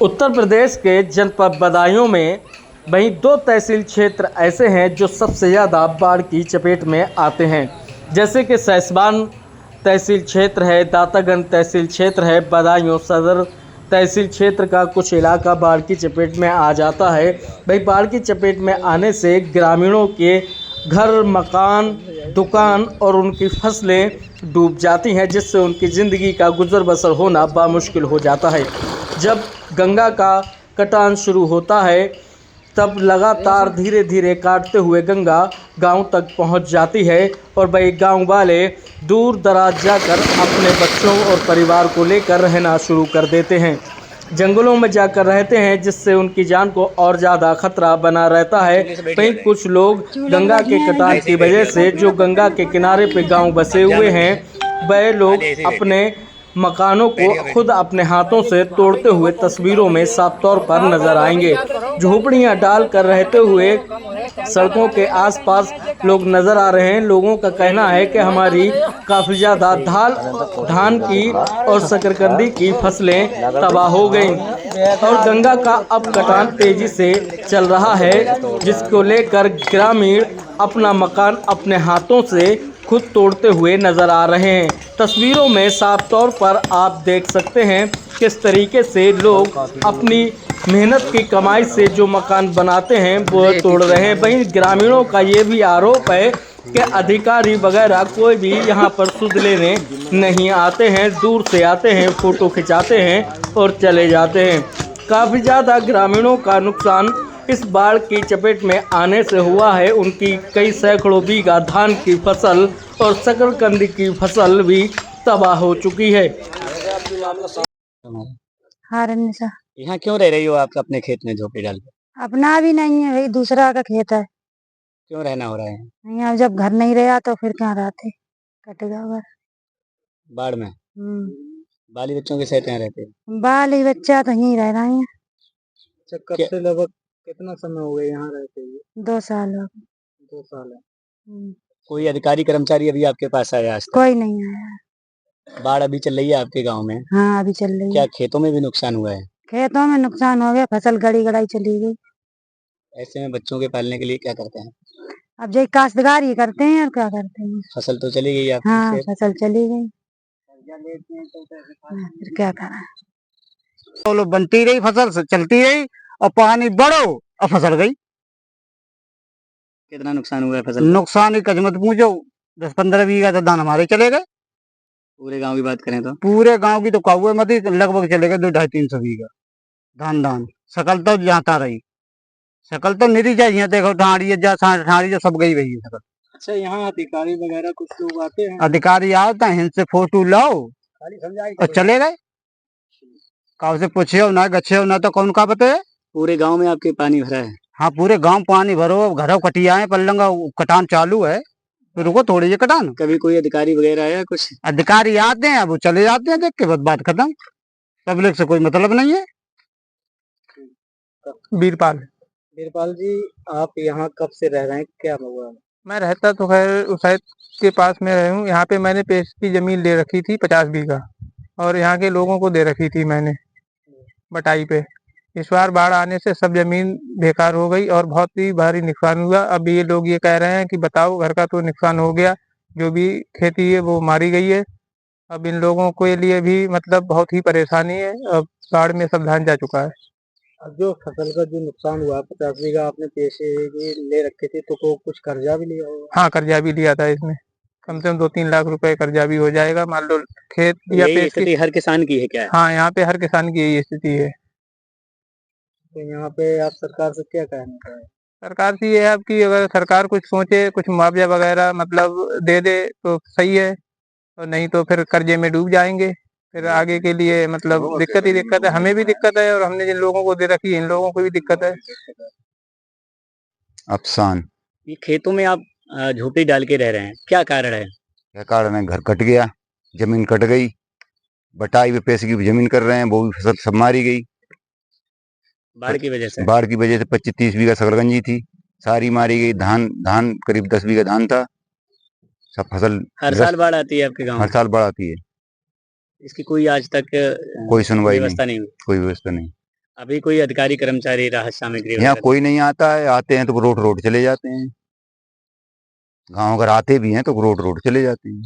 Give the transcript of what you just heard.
उत्तर प्रदेश के जनपद बदायूं में वहीं दो तहसील क्षेत्र ऐसे हैं जो सबसे ज़्यादा बाढ़ की चपेट में आते हैं, जैसे कि सैसबान तहसील क्षेत्र है, दातागंज तहसील क्षेत्र है। बदायूं सदर तहसील क्षेत्र का कुछ इलाका बाढ़ की चपेट में आ जाता है। भाई बाढ़ की चपेट में आने से ग्रामीणों के घर, मकान, दुकान और उनकी फसलें डूब जाती हैं, जिससे उनकी ज़िंदगी का गुजर बसर होना बामुश्किल हो जाता है। जब गंगा का कटान शुरू होता है तब लगातार धीरे धीरे काटते हुए गंगा गांव तक पहुंच जाती है और भाई गांव वाले दूर दराज जाकर अपने बच्चों और परिवार को लेकर रहना शुरू कर देते हैं। जंगलों में जाकर रहते हैं, जिससे उनकी जान को और ज़्यादा खतरा बना रहता है। वहीं कुछ लोग गंगा के कटान की वजह से जो गंगा के किनारे पे गांव बसे हुए हैं, वह लोग अपने मकानों को खुद अपने हाथों से तोड़ते हुए तस्वीरों में साफ तौर पर नजर आएंगे। झोपड़ियां डाल कर रहते हुए सड़कों के आसपास लोग नजर आ रहे हैं। लोगों का कहना है कि हमारी काफ़ी ज़्यादा धान की और शकरकंदी की फसलें तबाह हो गई और गंगा का अब कटान तेजी से चल रहा है, जिसको लेकर ग्रामीण अपना मकान अपने हाथों से खुद तोड़ते हुए नजर आ रहे हैं। तस्वीरों में साफ तौर पर आप देख सकते हैं किस तरीके से लोग अपनी मेहनत की कमाई से जो मकान बनाते हैं वो तोड़ रहे हैं। वहीं ग्रामीणों का ये भी आरोप है कि अधिकारी वगैरह कोई भी यहाँ पर सुध लेने नहीं आते हैं, दूर से आते हैं, फ़ोटो खिंचाते हैं और चले जाते हैं। काफ़ी ज़्यादा ग्रामीणों का नुकसान इस बाढ़ की चपेट में आने से हुआ है। उनकी कई सैकड़ों बीघा धान की फसल और शकरकंदी की फसल भी तबाह हो चुकी है। हाँ रनिशा, यहाँ क्यों रह रही हो आप अपने खेत में झोपड़ी डाल के? अपना भी नहीं है भाई, दूसरा का खेत है। क्यों रहना हो रहा है यहाँ जब घर नहीं रहा तो फिर क्या रहते, कटेगा घर। बाढ़ में? बाली बच्चों के साथ यहाँ रहते हैं। बाल ही बच्चा तो यहीं रह रहे हैं। कब से लगभग कितना समय हो गया यहाँ रहते हुए? 2 साल हो गए। 2 साल है। कोई अधिकारी कर्मचारी अभी आपके पास आया आज तक? कोई नहीं आया। बाढ़ अभी चल रही है आपके गांव में? हाँ अभी चल रही क्या है। खेतों में भी नुकसान हुआ है? खेतों में नुकसान हो गया, फसल गड़ी गड़ाई चली गई। ऐसे में बच्चों के पालने के लिए क्या करते हैं? अब जो काश्तकार ही करते हैं और क्या करते हैं। फसल तो चली गई आपकी। हाँ फिर फसल चली गई, फिर क्या करें। तो बनती रही, फसल चलती रही और पानी बढ़ो और फसल गई। कितना नुकसान हुआ है फसल? नुकसान ही कजमत पूछो, 10-15 बीघा तो धान हमारे चले गए। पूरे गांव की बात करें तो पूरे गांव की तो कौए मत ही लगभग चले गए 200-300 बीघा धान। शकल तो जाता रही, शकल तो निरी चाहिए। देखो ढाड़ी जो सब गई वही शकल। अच्छा, यहाँ अधिकारी वगैरह कुछ लोग आते हैं? अधिकारी आते हैं, इनसे फोटो लाओ और चले गए। काउ से पूछे ना गच्छे ना तो कौन का बते। पूरे गांव में आपके पानी भरा है? हाँ पूरे गांव पानी भरो, घरों कटिया है, पल्लंगा कटान चालू है। तो रुको थोड़ी ये कटान। कभी कोई अधिकारी वगैरह आया? कुछ अधिकारी आते हैं, अब वो चले जाते हैं, देख के बस बात खत्म। पब्लिक से कोई मतलब नहीं है। बीरपाल जी, आप यहाँ कब से रह रहे हैं, क्या हुआ? मैं रहता तो खैर उस साइड के पास में रहा हूँ। यहाँ पे मैंने पेश की जमीन ले रखी थी 50 बीघा और यहाँ के लोगों को दे रखी थी मैंने बटाई पे। इस बार बाढ़ आने से सब जमीन बेकार हो गई और बहुत ही भारी नुकसान हुआ। अब ये लोग ये कह रहे हैं कि बताओ, घर का तो नुकसान हो गया, जो भी खेती है वो मारी गई है। अब इन लोगों के लिए भी मतलब बहुत ही परेशानी है। अब बाढ़ में सब धान जा चुका है। अब जो फसल का जो नुकसान हुआ, 50 बीघा आपने पैसे ले रखे थे, तो कुछ कर्जा भी लिया होगा? हाँ कर्जा भी लिया था, इसमें कम से कम 2-3 लाख रुपए कर्जा भी हो जाएगा। मान लो खेत या यही स्थिति हर किसान की है क्या? हाँ यहाँ पे हर किसान की यही स्थिति है। तो यहाँ पे आप सरकार से क्या कहना चाहें? सरकार से ये है अब कि अगर सरकार कुछ सोचे, कुछ मुआवजा वगैरह मतलब दे दे तो सही है, और नहीं तो फिर कर्जे में डूब जाएंगे। फिर आगे के लिए मतलब दिक्कत ही दिक्कत है, हमें भी दिक्कत है और हमने जिन लोगों को दे रखी है इन लोगों को भी दिक्कत है। अफसान ये खेतों में आप झोपड़ी डाल के रह रहे हैं, क्या कारण है? क्या कारण है? घर कट गया, जमीन कट गई, बटाई पे पैसे की जमीन कर रहे हैं, वो भी फसल सब मारी गई बाढ़ की वजह से? बाढ़ की वजह से 25-30 बीघा शकरकंदी थी, सारी मारी गई। धान करीब 10 बीघा धान था, सब फसल। हर साल बाढ़ आती है आपके गांव हर में? साल बाढ़ आती है, इसकी कोई आज तक कोई सुनवाई व्यवस्था नहीं हुई? कोई व्यवस्था नहीं। अभी कोई अधिकारी कर्मचारी राहत सामग्री यहाँ वगैरह कोई नहीं आता है, आते हैं तो रोड रोड चले जाते हैं। गांव अगर आते भी हैं तो रोड रोड चले जाते हैं।